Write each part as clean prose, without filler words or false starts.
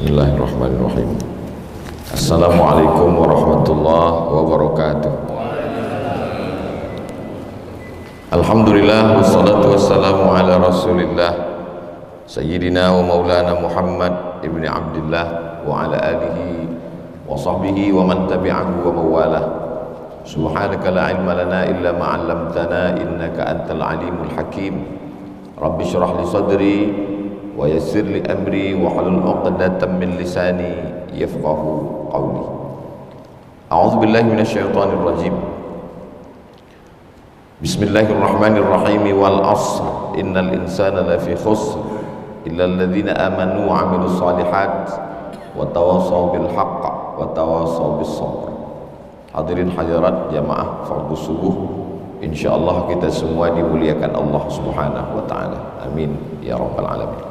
Bismillahirrahmanirrahim. Assalamualaikum warahmatullahi wabarakatuh. Alhamdulillah wassalatu wassalamu ala rasulillah Sayyidina wa maulana Muhammad ibni Abdillah wa ala alihi wa sahbihi wa man tabi'ahu wa mawalah. Subhanaka la ilma lana illa ma 'allamtana innaka antal alimul hakim. Rabbi shrah li sadri wa yassir li amri wa hlul 'uqdatam min lisani yafqahu qawli. A'udzu billahi minasyaitonir rajim. Bismillahirrahmanirrahim. Wal 'asr innal insana lafi khusr illa alladhina amanu wa 'amilus shalihat wa tawassaw bil haqq wa tawassaw bis sabr. Hadirin hadirat jamaah fardhu subuh, insyaallah kita semua dimuliakan Allah Subhanahu wa taala. Amin ya rabbal alamin.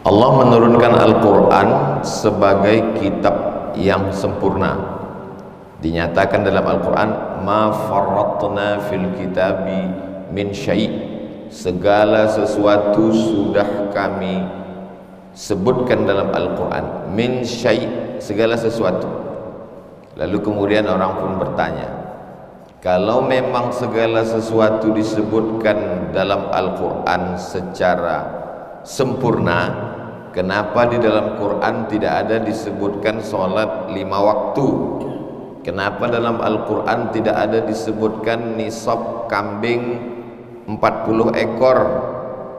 Allah menurunkan Al-Quran sebagai kitab yang sempurna. Dinyatakan dalam Al-Quran, ma farratna fil kitabi min syai', segala sesuatu sudah kami sebutkan dalam Al-Quran. Min syai', segala sesuatu. Lalu kemudian orang pun bertanya, kalau memang segala sesuatu disebutkan dalam Al-Quran secara sempurna, kenapa di dalam Quran tidak ada disebutkan sholat 5 waktu? Kenapa dalam Al-Quran tidak ada disebutkan nisab kambing 40 ekor?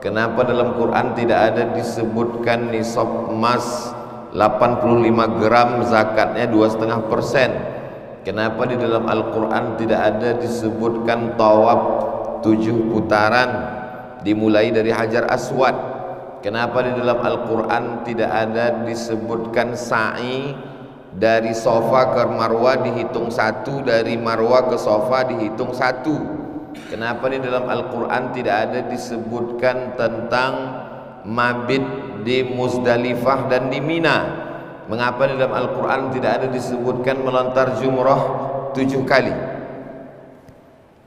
Kenapa dalam Quran tidak ada disebutkan nisab emas 85 gram zakatnya 2,5%? Kenapa di dalam Al-Quran tidak ada disebutkan tawaf 7 putaran dimulai dari Hajar Aswad? Kenapa di dalam Al-Quran tidak ada disebutkan sa'i dari Safa ke Marwah dihitung 1, dari Marwah ke Safa dihitung 1? Kenapa di dalam Al-Quran tidak ada disebutkan tentang mabit di Muzdalifah dan di Mina? Mengapa di dalam Al-Quran tidak ada disebutkan melontar jumrah 7 kali?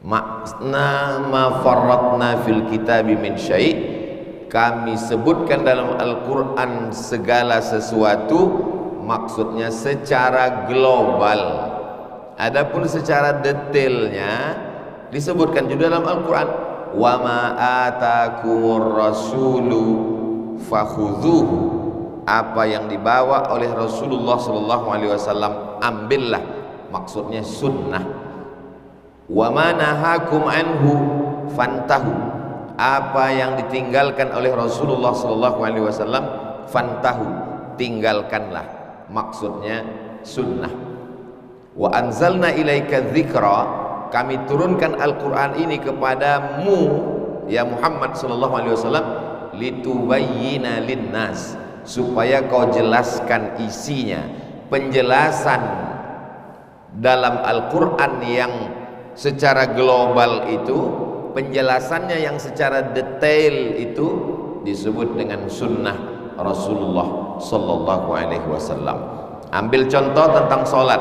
Makna ma farratna fil kitabi min syai', kami sebutkan dalam Al-Quran segala sesuatu, maksudnya secara global. Adapun secara detailnya disebutkan juga dalam Al-Quran, wa ma atakumur rasulu fakhudhuhu, apa yang dibawa oleh Rasulullah SAW ambillah, maksudnya sunnah. Wa ma nahakum anhu fantahu, apa yang ditinggalkan oleh Rasulullah SAW fantahu, tinggalkanlah, maksudnya sunnah. Wa anzalna ilaika dzikra, kami turunkan Al-Quran ini kepadamu ya Muhammad SAW, litubayyina linnas, supaya kau jelaskan isinya. Penjelasan dalam Al-Quran yang secara global itu, penjelasannya yang secara detail itu disebut dengan sunnah Rasulullah sallallahu alaihi wasallam. Ambil contoh tentang salat.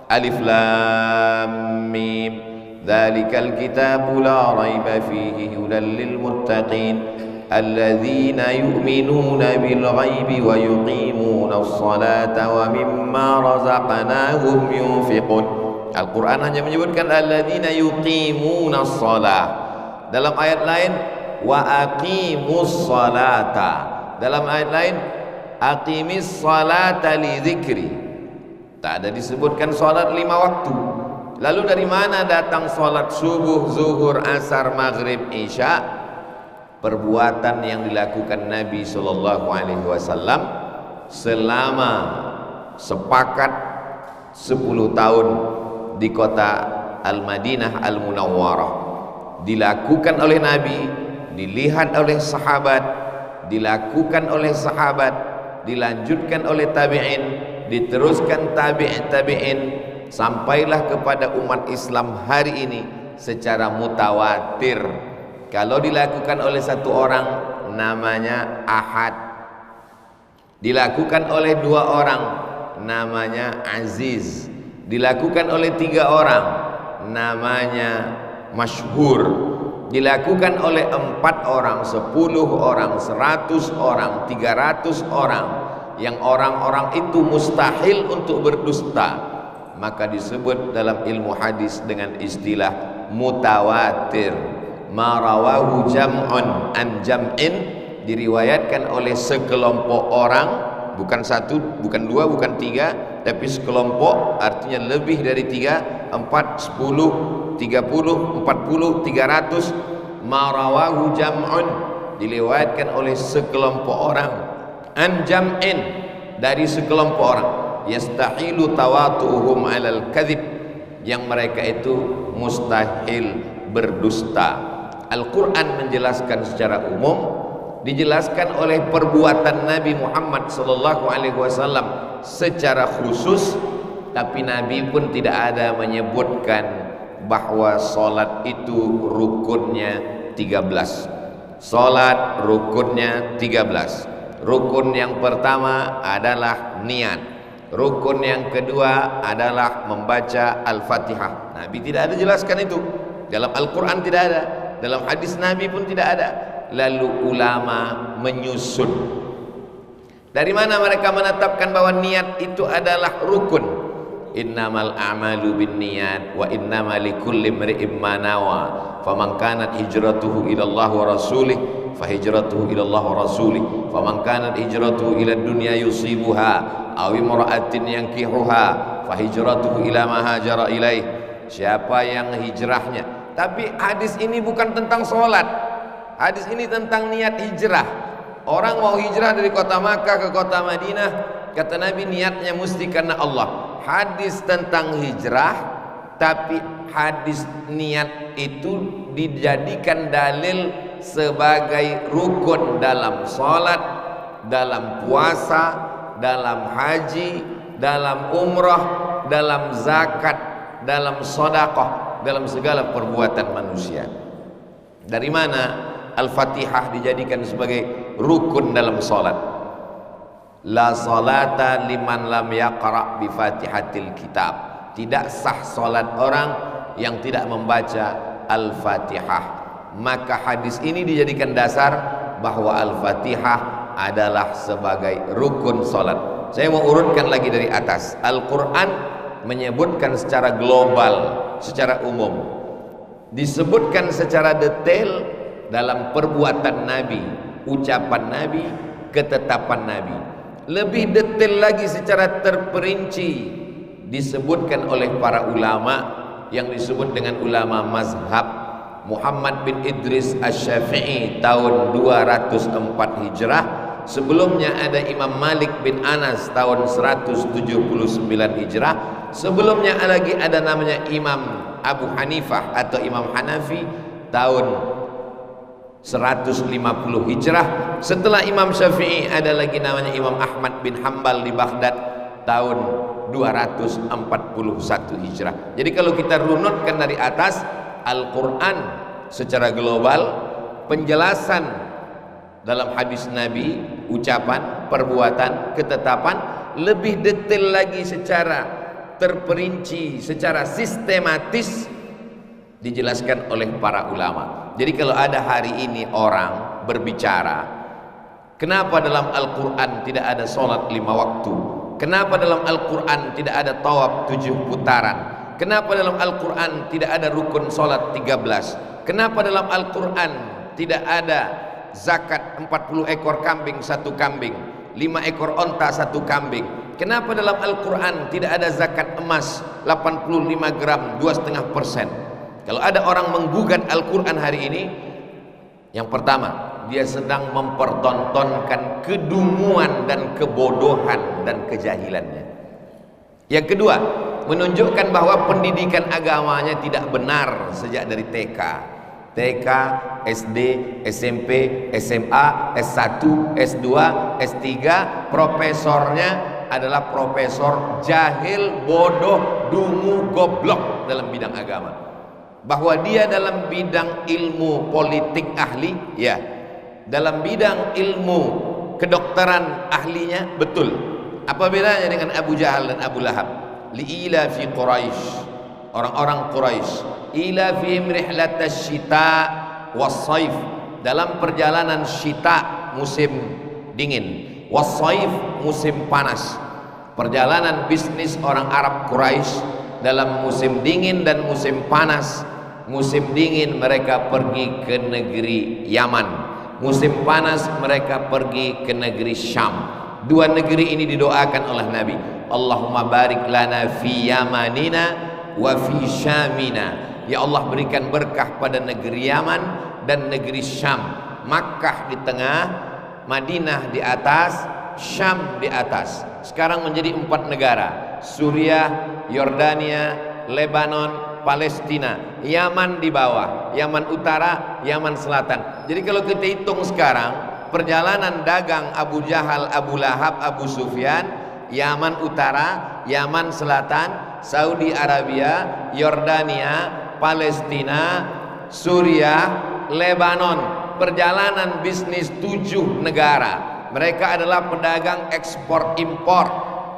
Alif lam mim, dzalikal kitabu la raiba fihi hudan lil muttaqin alladzina yu'minuna bil ghaibi wa yuqimuna as-salata wa mimma razaqnahum yunfiqun. Al-Quran hanya menyebutkan alladzina yuqimuna shalah. Dalam ayat lain wa aqimus salata. Dalam ayat lain aqimis salata li dzikri. Tak ada disebutkan salat 5 waktu. Lalu dari mana datang salat subuh, zuhur, asar, maghrib, isya? Perbuatan yang dilakukan Nabi sallallahu alaihi wasallam selama sepakat 10 tahun di kota Al-Madinah Al-Munawwarah, dilakukan oleh Nabi, dilihat oleh sahabat, dilakukan oleh sahabat, dilanjutkan oleh tabi'in, diteruskan tabi'in, sampailah kepada umat Islam hari ini secara mutawatir. Kalau dilakukan oleh 1 orang namanya ahad, dilakukan oleh 2 orang namanya aziz, dilakukan oleh 3 orang namanya masyhur, dilakukan oleh 4 orang, 10 orang, 100 orang, 300 orang, yang orang-orang itu mustahil untuk berdusta, maka disebut dalam ilmu hadis dengan istilah mutawatir. Ma rawahu jam'un an jam'in, diriwayatkan oleh sekelompok orang, bukan 1, bukan 2, bukan 3, tapi sekelompok, artinya lebih dari 3, 4, 10, 30, 40, 300. Ma rawahu jam'un, diriwayatkan oleh sekelompok orang, an jam'in, dari sekelompok orang, yastahilu tawatuhum alal kadhib, yang mereka itu mustahil berdusta. Al-Quran menjelaskan secara umum, dijelaskan oleh perbuatan Nabi Muhammad SAW secara khusus, tapi Nabi pun tidak ada menyebutkan bahwa solat itu rukunnya 13. Solat rukunnya 13. Rukun yang pertama adalah niat. Rukun yang kedua adalah membaca Al-Fatihah. Nabi tidak ada jelaskan itu. Dalam Al-Quran tidak ada, dalam hadis Nabi pun tidak ada. Lalu ulama menyusun. Dari mana mereka menetapkan bahwa niat itu adalah rukun? Innamal a'malu binniyat wa innamal likulli imri'in ma nawa. Faman kanat hijratuhu ila Allah wa rasulih fahijratuhu ila Allah wa rasulih. Faman kanat hijratuhu ila dunya yusibuha aw imra'atin yankihuha fahijratuhu ila ma hajara ilaih. Siapa yang hijrahnya. Tapi hadis ini bukan tentang sholat. Hadis ini tentang niat hijrah. Orang mau hijrah dari kota Makkah ke kota Madinah, kata Nabi niatnya mesti karena Allah. Hadis tentang hijrah, tapi hadis niat itu dijadikan dalil sebagai rukun dalam sholat, dalam puasa, dalam haji, dalam umrah, dalam zakat, dalam sedekah, dalam segala perbuatan manusia. Dari mana Al-Fatihah dijadikan sebagai rukun dalam sholat? La salata liman lam yaqra' bi fatihatil kitab. Tidak sah sholat orang yang tidak membaca Al-Fatihah. Maka hadis ini dijadikan dasar bahwa Al-Fatihah adalah sebagai rukun sholat. Saya mau urutkan lagi dari atas. Al-Quran menyebutkan secara global, secara umum, disebutkan secara detail dalam perbuatan Nabi, ucapan Nabi, ketetapan Nabi. Lebih detail lagi secara terperinci disebutkan oleh para ulama yang disebut dengan ulama mazhab. Muhammad bin Idris Asy-Syafi'i tahun 204 Hijrah. Sebelumnya ada Imam Malik bin Anas tahun 179 Hijrah. Sebelumnya lagi ada namanya Imam Abu Hanifah atau Imam Hanafi tahun 150 Hijrah. Setelah Imam Syafi'i ada lagi namanya Imam Ahmad bin Hambal di Baghdad tahun 241 Hijrah. Jadi kalau kita runutkan dari atas, Al-Quran secara global, penjelasan dalam hadis Nabi, ucapan, perbuatan, ketetapan, lebih detail lagi secara terperinci, secara sistematis dijelaskan oleh para ulama. Jadi kalau ada hari ini orang berbicara, kenapa dalam Al-Quran tidak ada sholat 5 waktu? Kenapa dalam Al-Quran tidak ada tawaf 7 putaran? Kenapa dalam Al-Quran tidak ada rukun sholat 13? Kenapa dalam Al-Quran tidak ada zakat 40 ekor kambing 1 kambing, 5 ekor onta 1 kambing? Kenapa dalam Al-Quran tidak ada zakat emas 85 gram 2,5%? Kalau ada orang menggugat Al-Quran hari ini, yang pertama, dia sedang mempertontonkan kedunguan dan kebodohan dan kejahilannya. Yang kedua, menunjukkan bahwa pendidikan agamanya tidak benar sejak dari TK, SD, SMP, SMA, S1, S2, S3. Profesornya adalah profesor jahil, bodoh, dungu, goblok dalam bidang agama. Bahwa dia dalam bidang ilmu politik ahli, ya, dalam bidang ilmu kedokteran ahlinya, betul. Apa bedanya dengan Abu Jahal dan Abu Lahab? Li'ila fi Quraisy, orang-orang Quraisy, ila fi rihlatasy syita, wassaif, dalam perjalanan syita musim dingin, wassaif musim panas. Perjalanan bisnis orang Arab Quraisy dalam musim dingin dan musim panas. Musim dingin mereka pergi ke negeri Yaman, musim panas mereka pergi ke negeri Syam. Dua negeri ini didoakan oleh Nabi, Allahumma barik lana fi Yamanina wa fi Syamina. Ya Allah, berikan berkah pada negeri Yaman dan negeri Syam. Makkah di tengah, Madinah di atas, Syam di atas. Sekarang menjadi 4 negara: Suriah, Yordania, Lebanon, Palestina. Yaman di bawah, Yaman Utara, Yaman Selatan. Jadi kalau kita hitung sekarang perjalanan dagang Abu Jahal, Abu Lahab, Abu Sufyan, Yaman Utara, Yaman Selatan, Saudi Arabia, Yordania, Palestina, Suriah, Lebanon. Perjalanan bisnis 7 negara. Mereka adalah pedagang ekspor impor,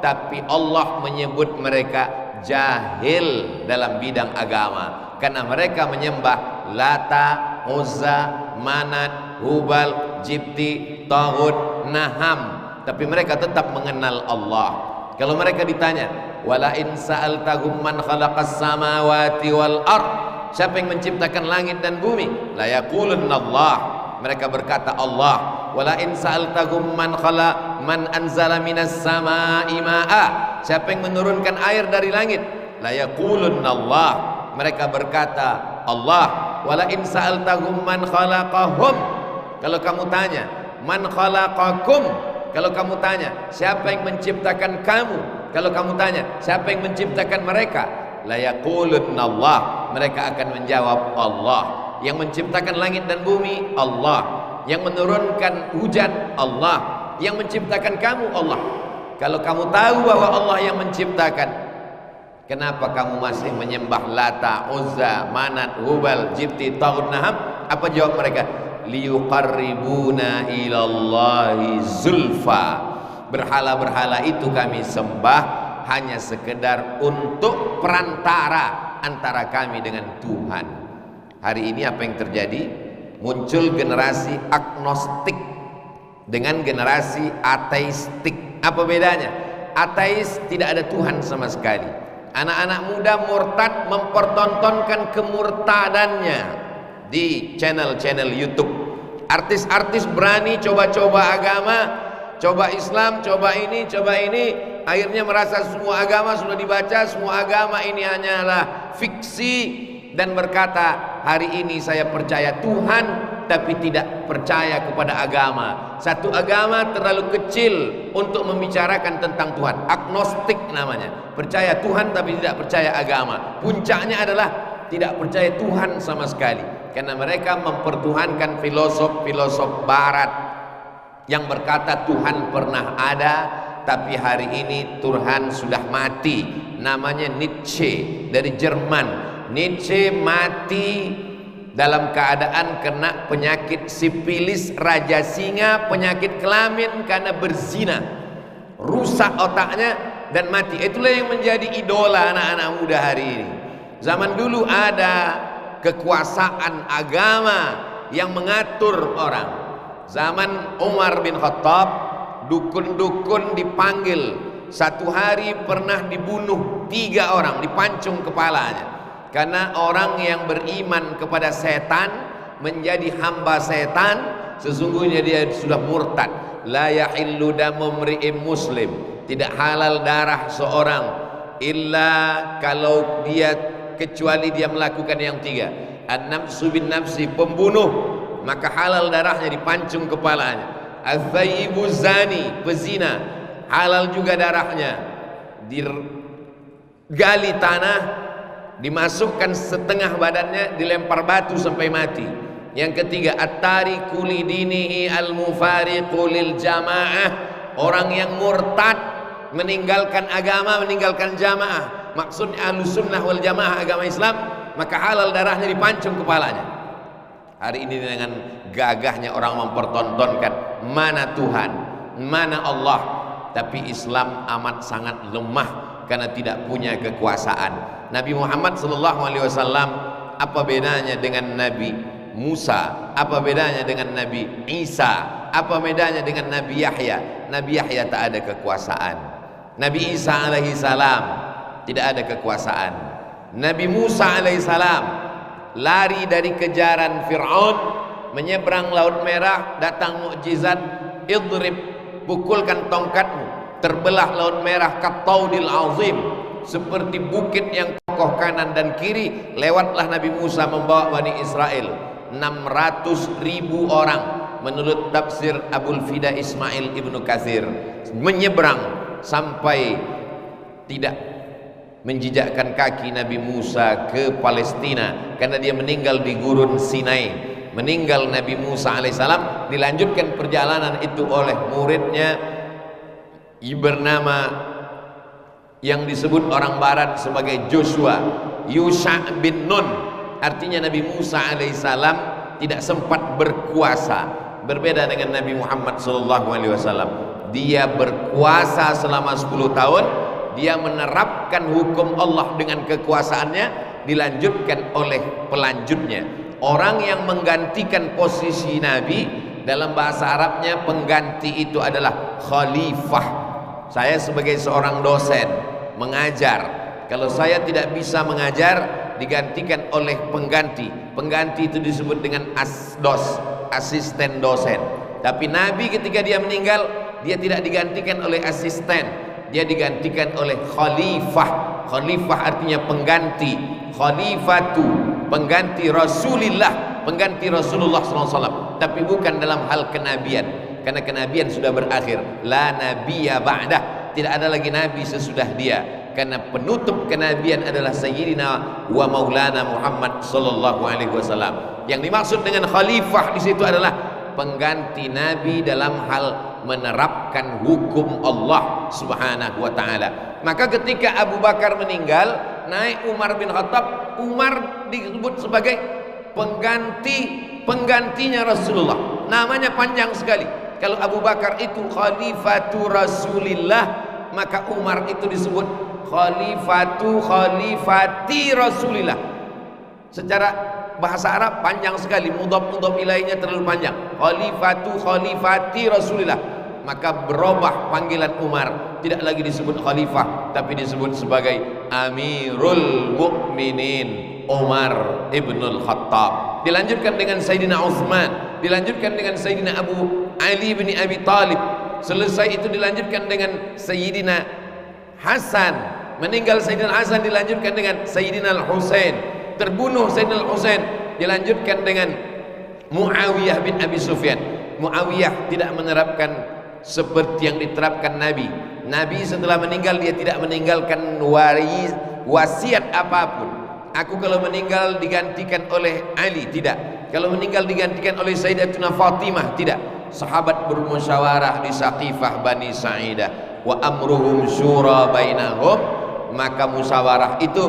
tapi Allah menyebut mereka jahil dalam bidang agama karena mereka menyembah Lata, Uzza, Manat, Hubal, Jibti, Taghut, Naham, tapi mereka tetap mengenal Allah. Kalau mereka ditanya, wala in sa'altahum man khalaqas samawati wal ard, siapa yang menciptakan langit dan bumi, la yaqulunna Allah, mereka berkata Allah. Wala in sa'altahum man anzala minas samaa'i ma'a, siapa yang menurunkan air dari langit, la yaqulunna Allah, mereka berkata Allah. Wala in sa'altahum man khalaqahum, kalau kamu tanya man khalaqakum, kalau kamu tanya siapa yang menciptakan kamu, kalau kamu tanya siapa yang menciptakan mereka, la yaqulunna Allah, mereka akan menjawab Allah. Yang menciptakan langit dan bumi Allah, yang menurunkan hujan Allah, yang menciptakan kamu Allah. Kalau kamu tahu bahwa Allah yang menciptakan, kenapa kamu masih menyembah Lata, Uzza, Manat, Hubal, Jibti, Taghut, Naham? Apa jawab mereka? Liyuqarribuna ilallahi zulfa. Berhala-berhala itu kami sembah hanya sekedar untuk perantara antara kami dengan Tuhan. Hari ini apa yang terjadi? Muncul generasi agnostik dengan generasi ateistik. Apa bedanya? Ateis tidak ada Tuhan sama sekali. Anak-anak muda murtad mempertontonkan kemurtadannya di channel-channel YouTube. Artis-artis berani coba-coba agama, coba Islam, coba ini, akhirnya merasa semua agama sudah dibaca, semua agama ini hanyalah fiksi, dan berkata, hari ini saya percaya Tuhan tapi tidak percaya kepada agama. Satu agama terlalu kecil untuk membicarakan tentang Tuhan. Agnostik namanya, percaya Tuhan tapi tidak percaya agama. Puncaknya adalah tidak percaya Tuhan sama sekali, karena mereka mempertuhankan filosof-filosof barat yang berkata Tuhan pernah ada, tapi hari ini Tuhan sudah mati. Namanya Nietzsche dari Jerman. Nietzsche mati dalam keadaan kena penyakit sipilis, raja singa, penyakit kelamin karena berzina. Rusak otaknya dan mati. Itulah yang menjadi idola anak-anak muda hari ini. Zaman dulu ada kekuasaan agama yang mengatur orang. Zaman Umar bin Khattab, dukun-dukun dipanggil. Satu hari pernah dibunuh 3 orang, dipancung kepalanya. Karena orang yang beriman kepada setan menjadi hamba setan, sesungguhnya dia sudah murtad. La yahillu damu mri'im muslim, tidak halal darah seorang illa kalau dia, kecuali dia melakukan yang 3. An-nafsu bin nafsi, pembunuh, maka halal darahnya, dipancung kepalanya. Al-thayyibu zani, pezina, halal juga darahnya, digali tanah, dimasukkan setengah badannya, dilempar batu sampai mati. Yang ketiga, at-tariku lidinihi al-mufariqu lil jamaah, orang yang murtad, meninggalkan agama, meninggalkan jamaah, maksudnya ahlus sunnah wal jamaah, agama Islam, maka halal darahnya, dipancung kepalanya. Hari ini dengan gagahnya orang mempertontonkan mana Tuhan, mana Allah, tapi Islam amat sangat lemah karena tidak punya kekuasaan. Nabi Muhammad SAW, apa bedanya dengan Nabi Musa? Apa bedanya dengan Nabi Isa? Apa bedanya dengan Nabi Yahya? Nabi Yahya tak ada kekuasaan. Nabi Isa alaihi salam tidak ada kekuasaan. Nabi Musa alaihi salam lari dari kejaran Fir'aun, menyeberang Laut Merah, datang mukjizat, idrib, pukulkan tongkatmu, terbelah Laut Merah kataudil azim, seperti bukit yang kokoh kanan dan kiri. Lewatlah Nabi Musa membawa Bani Israel 600.000 orang menurut tafsir Abul Fida Ismail Ibnu Katsir, menyeberang sampai tidak menjejakkan kaki Nabi Musa ke Palestina karena dia meninggal di gurun Sinai. Meninggal Nabi Musa alaihissalam, dilanjutkan perjalanan itu oleh muridnya bernama yang disebut orang barat sebagai Joshua, Yusha bin Nun. Artinya Nabi Musa alaihissalam tidak sempat berkuasa, berbeda dengan Nabi Muhammad SAW. Dia berkuasa selama 10 tahun. Dia menerapkan hukum Allah dengan kekuasaannya, dilanjutkan oleh pelanjutnya. Orang yang menggantikan posisi Nabi, dalam bahasa Arabnya pengganti itu adalah khalifah. Saya sebagai seorang dosen mengajar, kalau saya tidak bisa mengajar, digantikan oleh pengganti. Pengganti itu disebut dengan asdos, asisten dosen. Tapi Nabi ketika dia meninggal, dia tidak digantikan oleh asisten, dia digantikan oleh khalifah. Khalifah artinya pengganti. Khalifatu, pengganti Rasulillah, pengganti Rasulullah SAW. Tapi bukan dalam hal kenabian, karena kenabian sudah berakhir. La nabiyya ba'dah, tidak ada lagi nabi sesudah dia, karena penutup kenabian adalah Sayyidina wa Maulana Muhammad sallallahu alaihi wasallam. Yang dimaksud dengan khalifah di situ adalah pengganti Nabi dalam hal menerapkan hukum Allah Subhanahu wa taala. Maka ketika Abu Bakar meninggal, naik Umar bin Khattab. Umar disebut sebagai penggantinya Rasulullah. Namanya panjang sekali. Kalau Abu Bakar itu khalifatu Rasulillah, maka Umar itu disebut khalifati Rasulillah. Secara bahasa Arab panjang sekali, mudhaf ilaihinya terlalu panjang. Khalifati Rasulillah. Maka berubah panggilan Umar, tidak lagi disebut khalifah, tapi disebut sebagai Amirul Mukminin Umar ibnul Khattab. Dilanjutkan dengan Sayyidina Utsman, dilanjutkan dengan Sayyidina Abu Ali bin Abi Talib. Selesai itu dilanjutkan dengan Sayyidina Hasan. Meninggal Sayyidina Hasan dilanjutkan dengan Sayyidina Al-Husain. Terbunuh Sayyidina Al-Husain dilanjutkan dengan Muawiyah bin Abi Sufyan. Muawiyah tidak menerapkan seperti yang diterapkan Nabi. Nabi setelah meninggal dia tidak meninggalkan wasiat apapun. Aku kalau meninggal digantikan oleh Ali, tidak. Kalau meninggal digantikan oleh Sayyidatuna Fatimah, tidak. Sahabat bermusyawarah di Saqifah Bani Sa'idah, wa amruhum syura bainahum. Maka musyawarah itu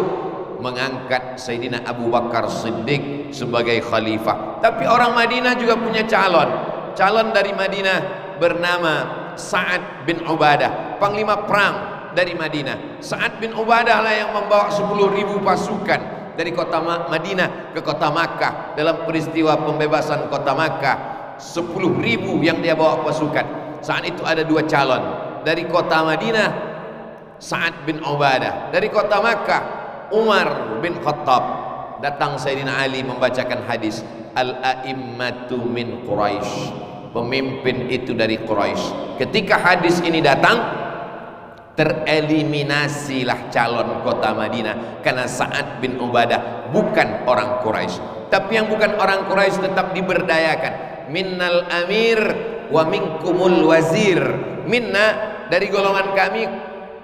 mengangkat Sayyidina Abu Bakar Siddiq sebagai khalifah. Tapi orang Madinah juga punya calon dari Madinah bernama Sa'ad bin Ubadah, panglima perang dari Madinah. Sa'ad bin Ubadah lah yang membawa 10.000 pasukan dari kota Madinah ke kota Makkah. Dalam peristiwa pembebasan kota Makkah, 10.000 yang dia bawa pasukan. Saat itu ada 2 calon. Dari kota Madinah Sa'ad bin Ubadah, dari kota Makkah Umar bin Khattab. Datang Sayyidina Ali membacakan hadis, Al-a'immatu min Quraisy, pemimpin itu dari Quraisy. Ketika hadis ini datang, tereliminasilah calon kota Madinah, karena Sa'ad bin Ubadah bukan orang Quraisy. Tapi yang bukan orang Quraisy tetap diberdayakan. Minnal amir wa minkumul wazir. Minna, dari golongan kami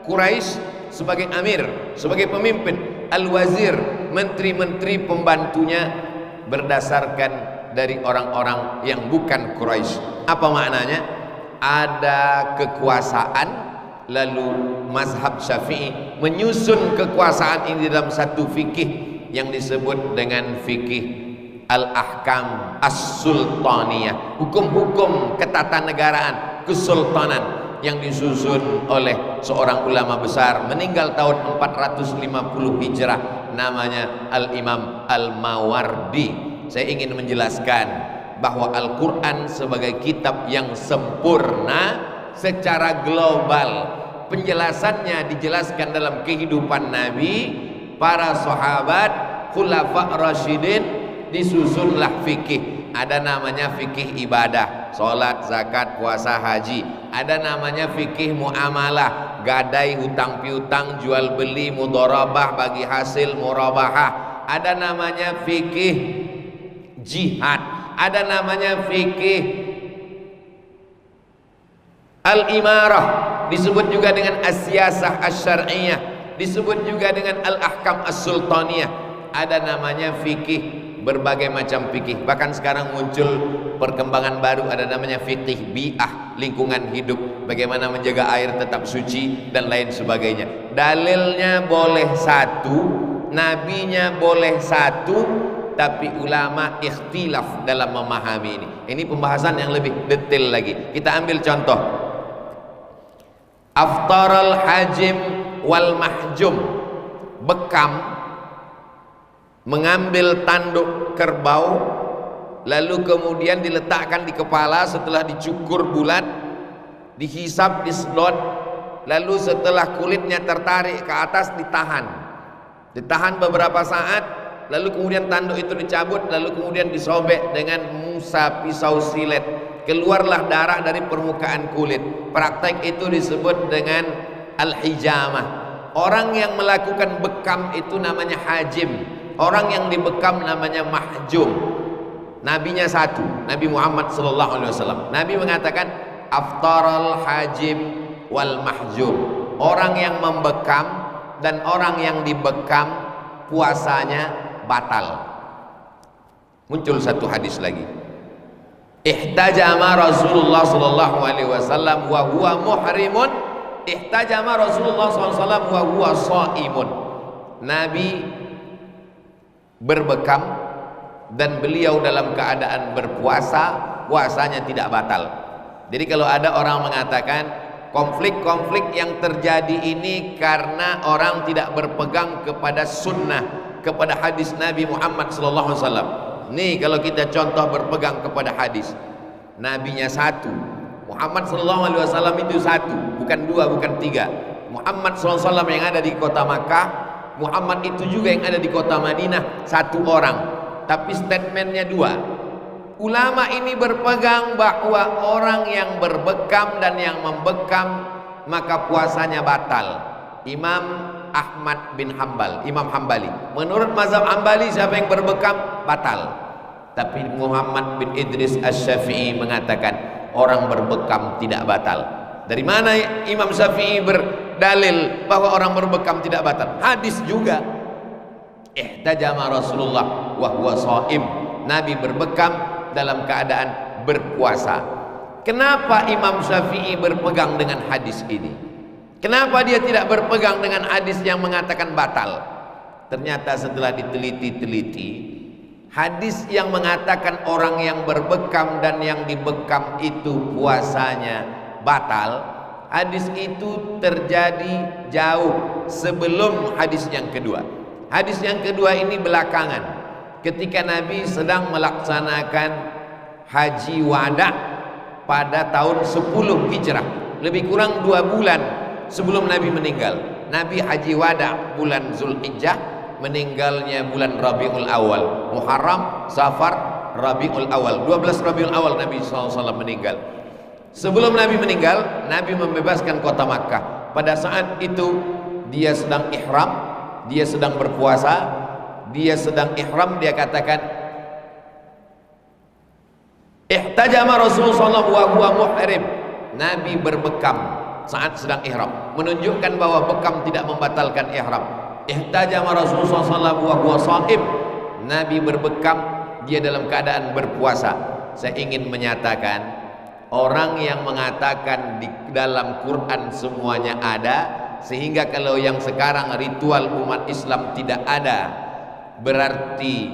Quraisy sebagai amir, sebagai pemimpin. Al-wazir, menteri-menteri pembantunya berdasarkan dari orang-orang yang bukan Quraisy. Apa maknanya? Ada kekuasaan, lalu mazhab Syafi'i menyusun kekuasaan ini dalam satu fikih yang disebut dengan fikih al-ahkam as-sultaniyah, hukum-hukum ketatanegaraan, kesultanan, yang disusun oleh seorang ulama besar meninggal tahun 450 Hijrah, namanya Al-Imam Al-Mawardi. saya ingin menjelaskan bahwa Al-Quran sebagai kitab yang sempurna secara global. Penjelasannya dijelaskan dalam kehidupan Nabi, para sahabat, khulafa rasyidin, disusunlah fikih. Ada namanya fikih ibadah, sholat, zakat, puasa, haji. Ada namanya fikih muamalah, gadai, hutang piutang, jual beli, mudharabah, bagi hasil, murabahah. Ada namanya fikih jihad. Ada namanya fikih al-imarah, disebut juga dengan as-siyasah asy-syar'iyyah, disebut juga dengan al-ahkam as-sultaniyah. Ada namanya fikih, berbagai macam fikih. Bahkan sekarang muncul perkembangan baru, ada namanya fikih bi'ah, lingkungan hidup, bagaimana menjaga air tetap suci dan lain sebagainya. Dalilnya boleh satu, nabinya boleh satu, tapi ulama ikhtilaf dalam memahami ini. Ini pembahasan yang lebih detail lagi. Kita ambil contoh. Aftaral hajim wal mahjum, bekam, mengambil tanduk kerbau lalu kemudian diletakkan di kepala, setelah dicukur bulat, dihisap, disedot, lalu setelah kulitnya tertarik ke atas ditahan beberapa saat, lalu kemudian tanduk itu dicabut, lalu kemudian disobek dengan musa pisau silet, keluarlah darah dari permukaan kulit. Praktek itu disebut dengan al-hijamah. Orang yang melakukan bekam itu namanya hajim, orang yang dibekam namanya mahjum. Nabinya satu, Nabi Muhammad SAW. Nabi mengatakan aftaral hajim wal mahjum, orang yang membekam dan orang yang dibekam puasanya batal. Muncul satu hadis lagi, ihtajama Rasulullah SAW wa huwa muhrimun, ihtajama Rasulullah SAW wa huwa shaimun. Nabi berbekam dan beliau dalam keadaan berpuasa, puasanya tidak batal. Jadi kalau ada orang mengatakan konflik-konflik yang terjadi ini karena orang tidak berpegang kepada sunnah, kepada hadis Nabi Muhammad SAW. Nih kalau kita contoh berpegang kepada hadis, nabinya satu, Muhammad SAW itu satu, bukan dua, bukan tiga. Muhammad SAW yang ada di kota Makkah, Muhammad itu juga yang ada di kota Madinah, satu orang, tapi statementnya dua. Ulama ini berpegang bahwa orang yang berbekam dan yang membekam maka puasanya batal. Imam Ahmad bin Hambal, Imam Hambali, menurut mazhab Hambali siapa yang berbekam batal. Tapi Muhammad bin Idris Asy-Syafi'i mengatakan orang berbekam tidak batal. Dari mana Imam Syafi'i berdalil bahwa orang berbekam tidak batal? Hadis juga. Ihtajama Rasulullah wa huwa shaim, Nabi berbekam dalam keadaan berpuasa. Kenapa Imam Syafi'i berpegang dengan hadis ini? Kenapa dia tidak berpegang dengan hadis yang mengatakan batal? Ternyata setelah diteliti-teliti, hadis yang mengatakan orang yang berbekam dan yang dibekam itu puasanya batal, hadis itu terjadi jauh sebelum hadis yang kedua. Hadis yang kedua ini belakangan, ketika Nabi sedang melaksanakan haji wada pada tahun 10 Hijrah, lebih kurang 2 bulan sebelum Nabi meninggal. Nabi haji wada bulan Zulhijjah, meninggalnya bulan Rabiul Awal, Muharram, Safar, Rabiul Awal, 12 Rabiul Awal Nabi SAW meninggal. Sebelum Nabi meninggal, Nabi membebaskan kota Makkah. Pada saat itu dia sedang ihram, dia sedang berpuasa, dia sedang ihram. Dia katakan ihtajama Rasulullah wa huwa muhrim, Nabi berbekam saat sedang ihram, menunjukkan bahwa bekam tidak membatalkan ihram. Ihtajama Rasulullah sallallahu wa huwa shaim, Nabi berbekam, dia dalam keadaan berpuasa. Saya ingin menyatakan, orang yang mengatakan di dalam Quran semuanya ada, sehingga kalau yang sekarang ritual umat Islam tidak ada, berarti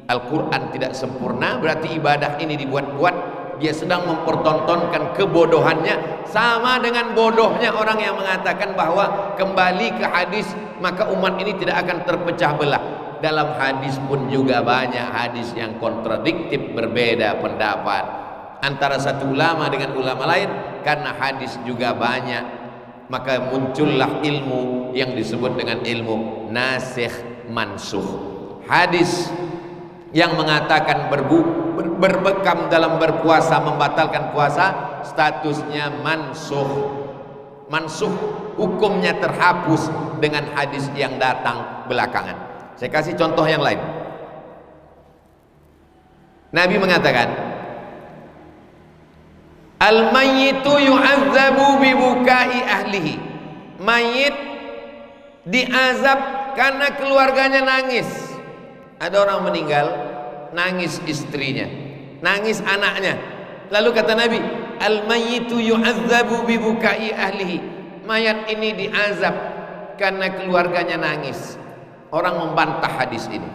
Al-Quran tidak sempurna, berarti ibadah ini dibuat-buat. Dia sedang mempertontonkan kebodohannya, sama dengan bodohnya orang yang mengatakan bahwa kembali ke hadis maka umat ini tidak akan terpecah belah. Dalam hadis pun juga banyak hadis yang kontradiktif, berbeda pendapat antara satu ulama dengan ulama lain, karena hadis juga banyak. Maka muncullah ilmu yang disebut dengan ilmu nasikh mansukh. Hadis yang mengatakan berbekam dalam berpuasa membatalkan puasa, statusnya mansukh. Mansukh, hukumnya terhapus dengan hadis yang datang belakangan. Saya kasih contoh yang lain. Nabi mengatakan, al-mayyitu yu'adzabu bibukai ahlihi. Mayit diazab karena keluarganya nangis. Ada orang meninggal, nangis istrinya, nangis anaknya. Lalu kata Nabi, al-mayyitu yu'adzabu bibukai ahlihi. Mayat ini diazab karena keluarganya nangis. Orang membantah hadis ini,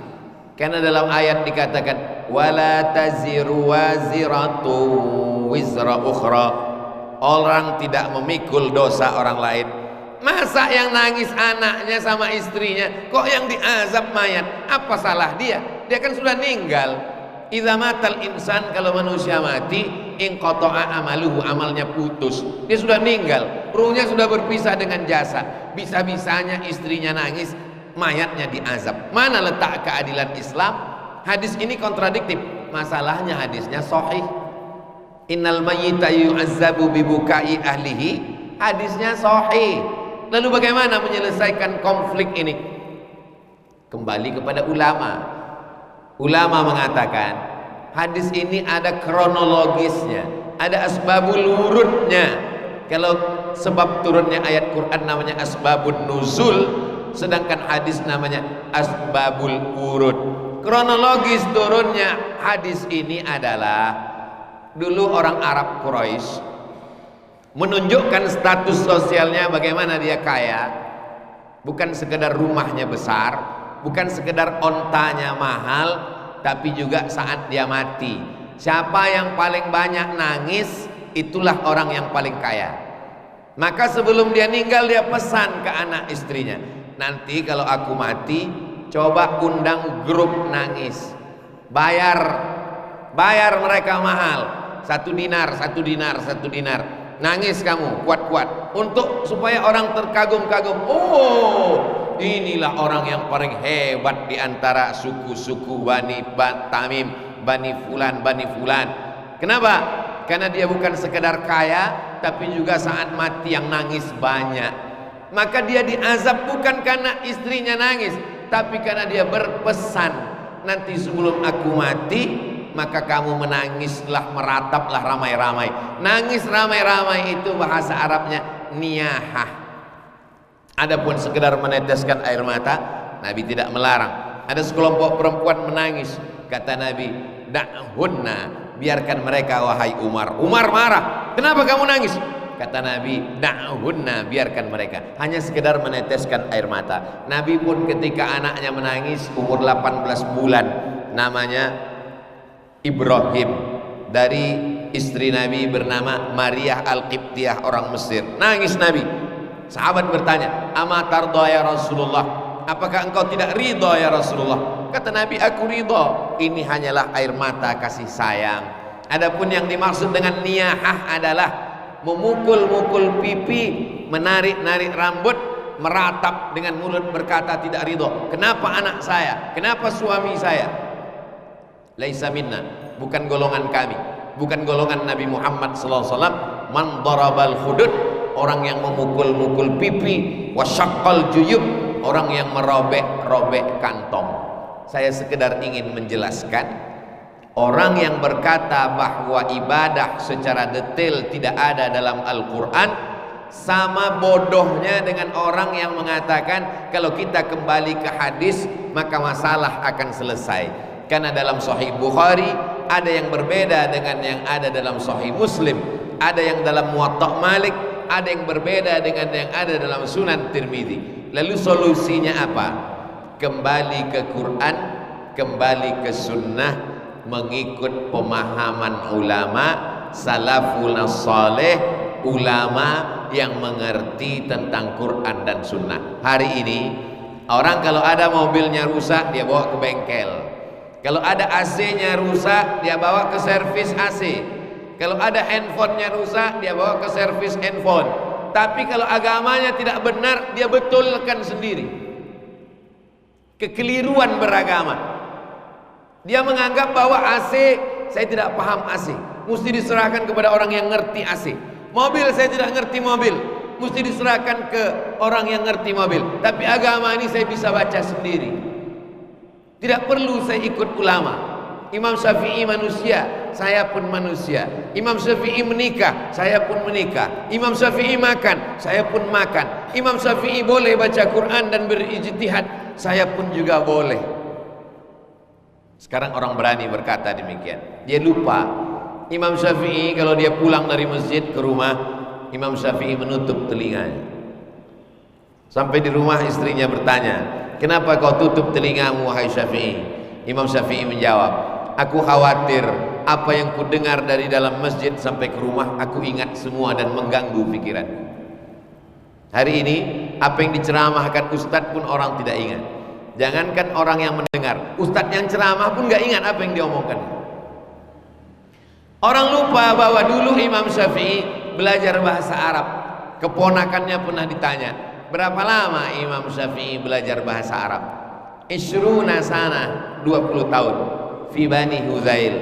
karena dalam ayat dikatakan wala taziru waziratu wizra ukhra. Orang tidak memikul dosa orang lain. Masa yang nangis anaknya sama istrinya, kok yang diazab mayat? Apa salah dia? Dia kan sudah meninggal. Idza matal insan, kalau manusia mati, inqata'a amaluhu, amalnya putus. Dia sudah meninggal, ruhnya sudah berpisah dengan jasad. Bisa-bisanya istrinya nangis, mayatnya diazab. Mana letak keadilan Islam? Hadis ini kontradiktif. Masalahnya hadisnya sahih. Innal mayyita yu'azzabu bibukai ahlihi. Hadisnya sahih. Lalu bagaimana menyelesaikan konflik ini? Kembali kepada ulama. Ulama mengatakan hadis ini ada kronologisnya, ada asbabul wurudnya. Kalau sebab turunnya ayat Quran namanya asbabun nuzul, sedangkan hadis namanya asbabul wurud. Kronologis turunnya hadis ini adalah dulu orang Arab Quraisy menunjukkan status sosialnya, bagaimana dia kaya, bukan sekedar rumahnya besar, bukan sekedar ontanya mahal, tapi juga saat dia mati, siapa yang paling banyak nangis, itulah orang yang paling kaya. Maka sebelum dia meninggal, dia pesan ke anak istrinya, nanti kalau aku mati, coba undang grup nangis, bayar mereka mahal, 1 dinar, nangis kamu kuat-kuat, untuk supaya orang terkagum-kagum. Oh, inilah orang yang paling hebat di antara suku-suku Bani Tamim, Bani Fulan. Kenapa? Karena dia bukan sekedar kaya, tapi juga saat mati yang nangis banyak. Maka dia diazab bukan karena istrinya nangis, tapi karena dia berpesan, nanti sebelum aku mati, maka kamu menangislah, merataplah ramai-ramai. Nangis ramai-ramai itu bahasa Arabnya niyahah. Adapun sekedar meneteskan air mata, Nabi tidak melarang. Ada sekelompok perempuan menangis, kata Nabi, da'hunna, biarkan mereka wahai Umar. Umar marah, kenapa kamu nangis? Kata Nabi, da'hunna, biarkan mereka. Hanya sekedar meneteskan air mata. Nabi pun ketika anaknya menangis umur 18 bulan, namanya Ibrahim, dari istri Nabi bernama Maria Al-Qibtiyah, orang Mesir. Nangis Nabi. Sahabat bertanya, "Ama tarda ya Rasulullah? Apakah engkau tidak ridha ya Rasulullah?" Kata Nabi, "Aku ridha. Ini hanyalah air mata kasih sayang." Adapun yang dimaksud dengan niyahah adalah memukul-mukul pipi, menarik-narik rambut, meratap dengan mulut, berkata tidak ridha. Kenapa anak saya? Kenapa suami saya? Laisa minna, bukan golongan kami, bukan golongan Nabi Muhammad SAW. Man darabal khudud, orang yang memukul-mukul pipi, wasyaqqal juyub, orang yang merobek-robek kantong. Saya sekedar ingin menjelaskan, orang yang berkata bahwa ibadah secara detail tidak ada dalam Al-Quran, sama bodohnya dengan orang yang mengatakan kalau kita kembali ke hadis maka masalah akan selesai. Karena dalam Sahih Bukhari ada yang berbeda dengan yang ada dalam Sahih Muslim, ada yang dalam Muwatta Malik, ada yang berbeda dengan yang ada dalam Sunan Tirmidzi. Lalu solusinya apa? Kembali ke Quran, kembali ke sunnah, mengikut pemahaman ulama salafun saleh, ulama yang mengerti tentang Quran dan sunnah. Hari ini Orang kalau ada mobilnya rusak, dia bawa ke bengkel. Kalau ada AC-nya rusak, dia bawa ke servis AC. Kalau ada handphonenya rusak, dia bawa ke servis handphone. Tapi kalau agamanya tidak benar, dia betulkan sendiri. Kekeliruan beragama. Dia menganggap bahwa AC, saya tidak paham AC, mesti diserahkan kepada orang yang ngerti AC. Mobil, saya tidak ngerti mobil, mesti diserahkan ke orang yang ngerti mobil. Tapi agama ini saya bisa baca sendiri, tidak perlu saya ikut ulama. Imam Syafi'i manusia, saya pun manusia. Imam Syafi'i menikah, saya pun menikah. Imam Syafi'i makan, saya pun makan. Imam Syafi'i boleh baca Quran dan berijtihad, saya pun juga boleh. Sekarang orang berani berkata demikian. Dia lupa Imam Syafi'i kalau dia pulang dari masjid ke rumah, Imam Syafi'i menutup telinganya. Sampai di rumah istrinya bertanya, "Kenapa kau tutup telingamu wahai Syafi'i?" Imam Syafi'i menjawab, "Aku khawatir apa yang ku dengar dari dalam masjid sampai ke rumah aku ingat semua dan mengganggu pikiran." Hari ini apa yang diceramahkan ustadz pun orang tidak ingat. Jangankan orang yang mendengar, ustadz yang ceramah pun gak ingat apa yang diomongkan. Orang lupa bahwa dulu Imam Syafi'i belajar bahasa Arab. Keponakannya pernah ditanya, berapa lama Imam Syafi'i belajar bahasa Arab? Ishruna sana, 20 tahun. Fi Bani Hudzail,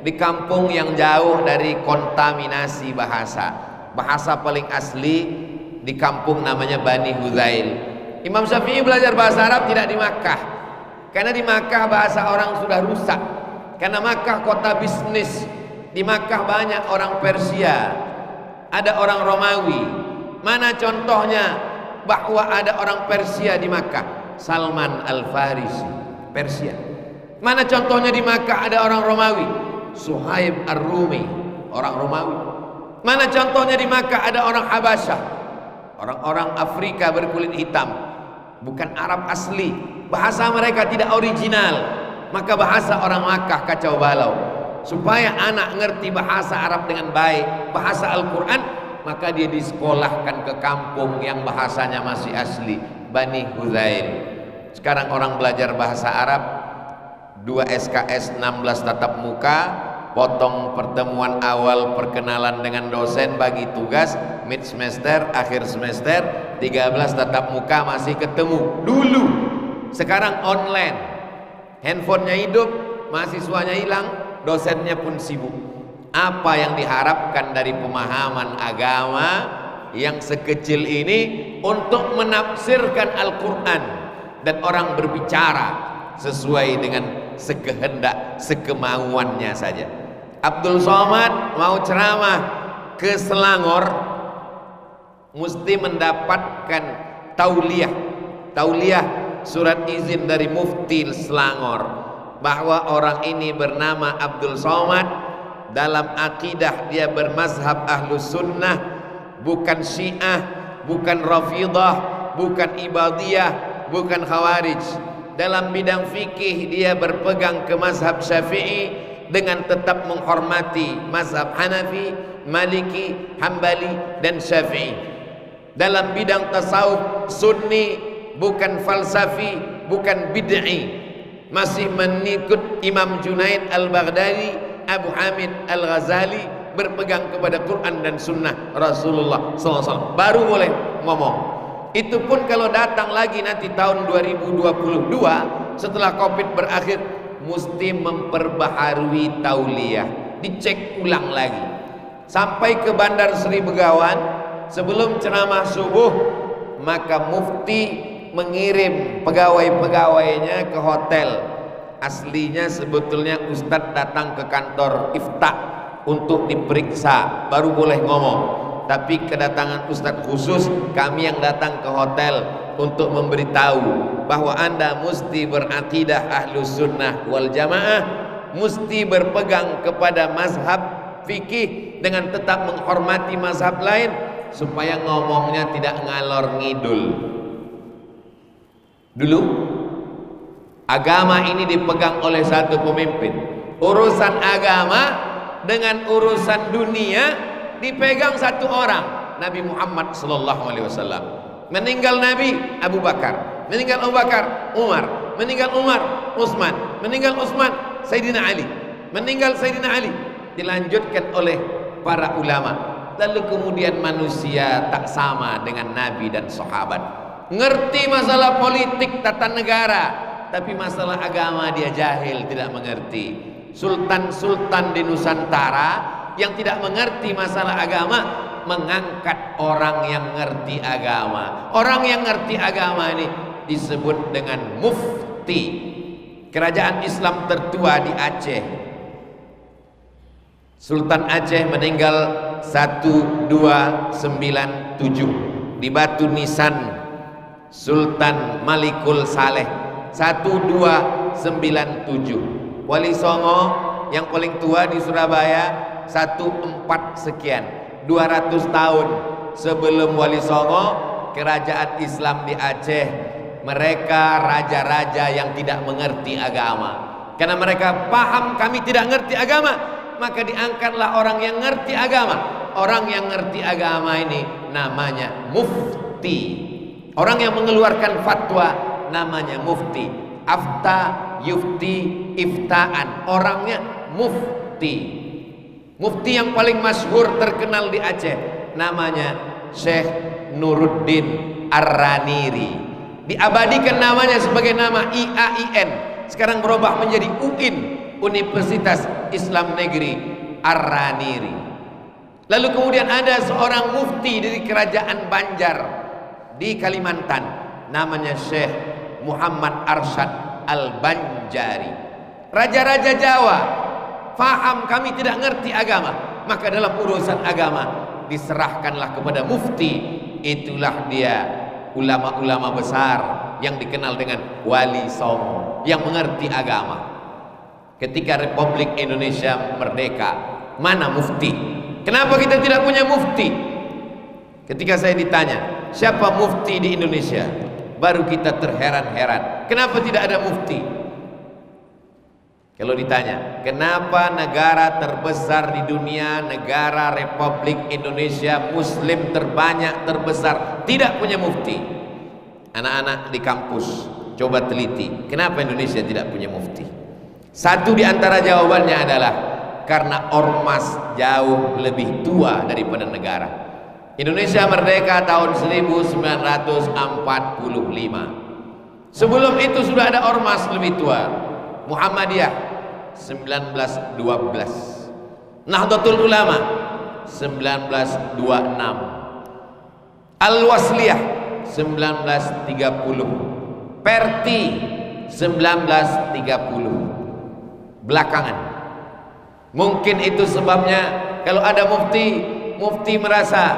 di kampung yang jauh dari kontaminasi bahasa. Bahasa paling asli di kampung namanya Bani Hudzail. Imam Syafi'i belajar bahasa Arab tidak di Makkah, karena di Makkah bahasa orang sudah rusak. Karena Makkah kota bisnis. Di Makkah banyak orang Persia, ada orang Romawi. Mana contohnya bahwa ada orang Persia di Makkah? Salman Al-Farisi, Persia. Mana contohnya di Makkah ada orang Romawi? Suhaib Ar-Rumi, orang Romawi. Mana contohnya di Makkah ada orang Habasyah, orang-orang Afrika berkulit hitam, bukan Arab asli. Bahasa mereka tidak original. Maka bahasa orang Makkah kacau balau. Supaya anak ngerti bahasa Arab dengan baik, bahasa Al-Quran, maka dia disekolahkan ke kampung yang bahasanya masih asli, Bani Hudzail. Sekarang orang belajar bahasa Arab 2 SKS 16 tatap muka, potong pertemuan awal perkenalan dengan dosen, bagi tugas mid semester, akhir semester, 13 tatap muka masih ketemu dulu. Sekarang online, handphonenya hidup, mahasiswanya hilang, dosennya pun sibuk. Apa yang diharapkan dari pemahaman agama yang sekecil ini untuk menafsirkan Al-Quran dan orang berbicara sesuai dengan sekehendak, sekemauannya saja. Abdul Somad mau ceramah ke Selangor, mesti mendapatkan tauliyah surat izin dari mufti Selangor bahwa orang ini bernama Abdul Somad. Dalam akidah dia bermazhab Ahlus Sunnah, bukan Syiah, bukan Rafidah, bukan Ibadiyah, bukan Khawarij. Dalam bidang fikih dia berpegang ke mazhab Syafi'i dengan tetap menghormati mazhab Hanafi, Maliki, Hambali dan Syafi'i. Dalam bidang tasawuf Sunni, bukan falsafi, bukan bid'i. Masih mengikut Imam Junaid Al-Baghdadi, Abu Hamid Al-Ghazali, berpegang kepada Quran dan Sunnah Rasulullah SAW, baru boleh ngomong. Itu pun kalau datang lagi nanti tahun 2022 setelah Covid berakhir, mesti memperbaharui tauliyah, dicek ulang lagi. Sampai ke Bandar Sri Begawan, sebelum ceramah subuh, maka mufti mengirim pegawai-pegawainya ke hotel. Aslinya sebetulnya ustadz datang ke kantor Ifta untuk diperiksa, baru boleh ngomong. Tapi kedatangan ustadz khusus, kami yang datang ke hotel untuk memberitahu bahwa Anda mesti berakidah Ahlus Sunnah wal Jamaah, mesti berpegang kepada mazhab fikih dengan tetap menghormati mazhab lain, supaya ngomongnya tidak ngalor ngidul. Dulu agama ini dipegang oleh satu pemimpin. Urusan agama dengan urusan dunia dipegang satu orang, Nabi Muhammad SAW. Meninggal Nabi, Abu Bakar. meninggal Abu Bakar, Umar, meninggal Umar, Utsman, meninggal Utsman, Sayyidina Ali, meninggal Sayyidina Ali, dilanjutkan oleh para ulama. Lalu kemudian manusia tak sama dengan Nabi dan sahabat, ngerti masalah politik tata negara, tapi masalah agama dia jahil, tidak mengerti. Sultan-sultan di Nusantara yang tidak mengerti masalah agama mengangkat orang yang ngerti agama. Orang yang ngerti agama ini disebut dengan mufti. Kerajaan Islam tertua di Aceh, Sultan Aceh meninggal 1297 di Batu Nisan. Sultan Malikul Saleh 1297. Wali Songo yang paling tua di Surabaya 14 sekian, 200 tahun sebelum Wali Songo. Kerajaan Islam di Aceh, mereka raja-raja yang tidak mengerti agama. Karena mereka paham kami tidak ngerti agama, maka diangkatlah orang yang ngerti agama. Orang yang ngerti agama ini namanya mufti. Orang yang mengeluarkan fatwa namanya mufti. Afta, yufti, iftaan. Orangnya mufti. Mufti yang paling masyhur terkenal di Aceh namanya Syekh Nuruddin Ar-Raniri. Diabadikan namanya sebagai nama IAIN, sekarang berubah menjadi UIN, Universitas Islam Negeri Ar-Raniri. Lalu kemudian ada seorang mufti dari kerajaan Banjar di Kalimantan, namanya Syekh Muhammad Arsyad Al-Banjari. Raja-raja Jawa faham kami tidak ngerti agama, maka dalam urusan agama diserahkanlah kepada mufti. Itulah dia ulama-ulama besar yang dikenal dengan Wali Songo, yang mengerti agama. Ketika Republik Indonesia merdeka, mana mufti? Kenapa kita tidak punya mufti? Ketika saya ditanya siapa mufti di Indonesia, baru kita terheran-heran, kenapa tidak ada mufti? Kalau ditanya kenapa negara terbesar di dunia, negara Republik Indonesia, Muslim terbanyak, terbesar, tidak punya mufti? Anak-anak di kampus coba teliti, kenapa Indonesia tidak punya mufti? Satu di antara jawabannya adalah karena ormas jauh lebih tua daripada negara. Indonesia merdeka tahun 1945. Sebelum itu sudah ada ormas lebih tua. Muhammadiyah 1912, Nahdlatul Ulama 1926, Al-Wasliyah 1930, Perti 1930. Belakangan. Mungkin itu sebabnya kalau ada mufti merasa,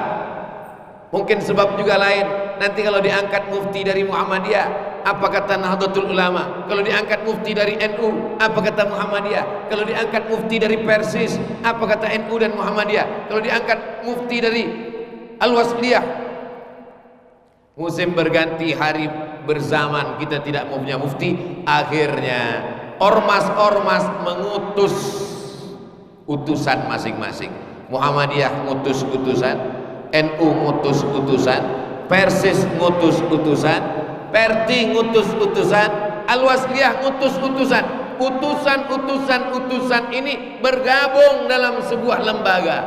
mungkin sebab juga lain. Nanti kalau diangkat mufti dari Muhammadiyah, apa kata Nahdlatul Ulama? Kalau diangkat mufti dari NU, apa kata Muhammadiyah? Kalau diangkat mufti dari Persis, apa kata NU dan Muhammadiyah? Kalau diangkat mufti dari Al-Wasliyah. Musim berganti, hari berzaman, kita tidak punya mufti. Akhirnya ormas-ormas mengutus utusan masing-masing. Muhammadiyah ngutus utusan, NU ngutus utusan, Persis ngutus utusan, Perti ngutus utusan, Al-Wasliyah ngutus utusan. Utusan ini bergabung dalam sebuah lembaga.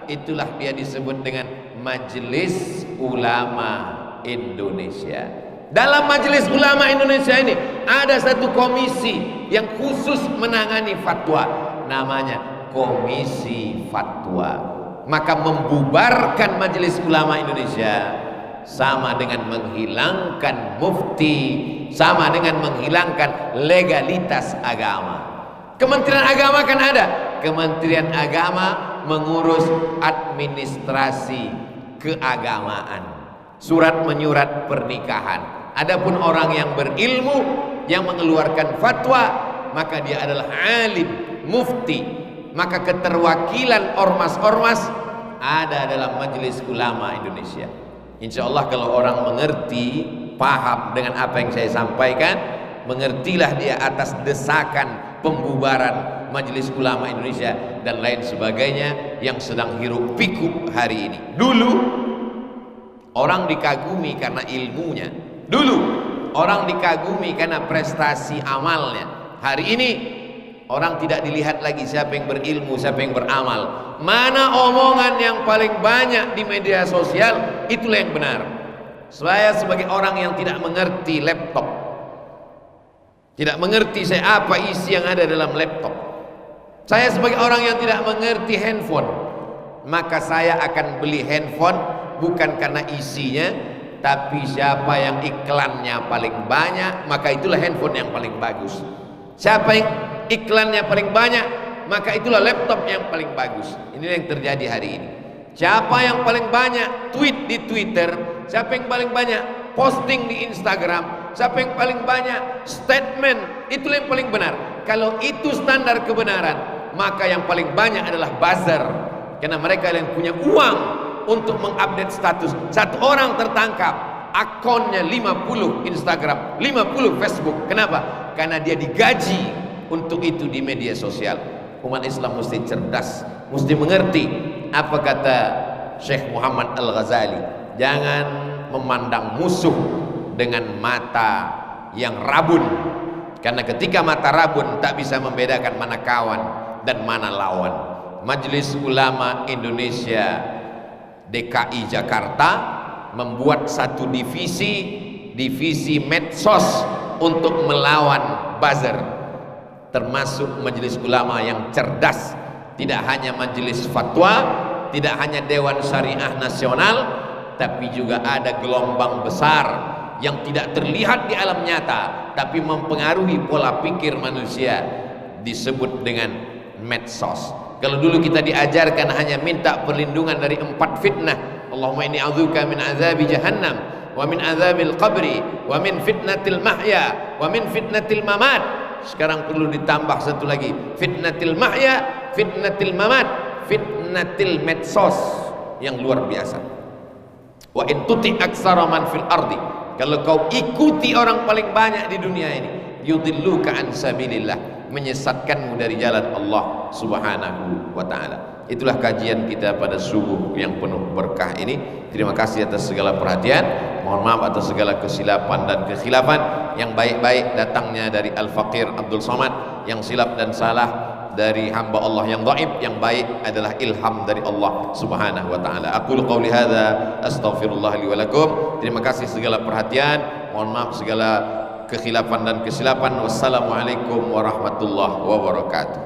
Itulah dia disebut dengan Majelis Ulama Indonesia. Dalam Majelis Ulama Indonesia ini ada satu komisi yang khusus menangani fatwa, namanya Komisi Fatwa. Maka membubarkan Majelis Ulama Indonesia sama dengan menghilangkan mufti, sama dengan menghilangkan legalitas agama. Kementerian Agama kan ada. Kementerian Agama mengurus administrasi keagamaan, surat menyurat pernikahan. Adapun orang yang berilmu yang mengeluarkan fatwa, maka dia adalah alim, mufti. Maka keterwakilan ormas-ormas ada dalam Majelis Ulama Indonesia. Insya Allah kalau orang mengerti, paham dengan apa yang saya sampaikan, mengertilah dia atas desakan pembubaran Majelis Ulama Indonesia dan lain sebagainya yang sedang hiruk pikuk hari ini. Dulu orang dikagumi karena ilmunya. Dulu Orang dikagumi karena prestasi amalnya. Hari ini orang tidak dilihat lagi siapa yang berilmu, siapa yang beramal. Mana omongan yang paling banyak di media sosial, itulah yang benar. Saya sebagai orang yang tidak mengerti laptop, tidak mengerti saya apa isi yang ada dalam laptop. Saya sebagai orang yang tidak mengerti handphone, maka saya akan beli handphone bukan karena isinya, tapi siapa yang iklannya paling banyak, maka itulah handphone yang paling bagus. Siapa yang iklannya paling banyak, maka itulah laptop yang paling bagus. Inilah yang terjadi hari ini. Siapa yang paling banyak tweet di Twitter, siapa yang paling banyak posting di Instagram, siapa yang paling banyak statement, itulah yang paling benar. Kalau itu standar kebenaran, maka yang paling banyak adalah buzzer, karena mereka yang punya uang untuk mengupdate status. Satu orang tertangkap, akunnya 50 Instagram, 50 Facebook. Kenapa? Karena dia digaji untuk itu di media sosial. Umat Islam mesti cerdas, mesti mengerti apa kata Syekh Muhammad Al-Ghazali. Jangan memandang musuh dengan mata yang rabun, karena ketika mata rabun tak bisa membedakan mana kawan dan mana lawan. Majelis Ulama Indonesia DKI Jakarta membuat satu divisi medsos untuk melawan buzzer, termasuk majelis ulama yang cerdas. Tidak hanya majelis fatwa, tidak hanya Dewan Syariah Nasional, tapi juga ada gelombang besar yang tidak terlihat di alam nyata tapi mempengaruhi pola pikir manusia, disebut dengan medsos. Kalau dulu kita diajarkan hanya minta perlindungan dari 4 fitnah, Allahumma inni a'udzubika min azabi jahannam wa min azabil qabri wa min fitnatil mahya wa min fitnatil mamat. Sekarang perlu ditambah satu lagi, fitnatil mahya, fitnatil mamat, fitnatil medsos yang luar biasa. Wa in tuti aksara man fil ardi, kalau kau ikuti orang paling banyak di dunia ini, yudilluka an sabilillah, menyesatkanmu dari jalan Allah Subhanahu wa ta'ala. Itulah kajian kita pada subuh yang penuh berkah ini. Terima kasih atas segala perhatian. Mohon maaf atas segala kesilapan dan kekhilafan. Yang baik-baik datangnya dari Al-Faqir Abdul Somad, yang silap dan salah dari hamba Allah yang dhaif. Yang baik adalah ilham dari Allah Subhanahu wa ta'ala. Aqulu qawli hadza astaghfirullah li wa lakum. Terima kasih segala perhatian. Mohon maaf segala kekhilafan dan kesilapan. Wassalamualaikum warahmatullahi wabarakatuh.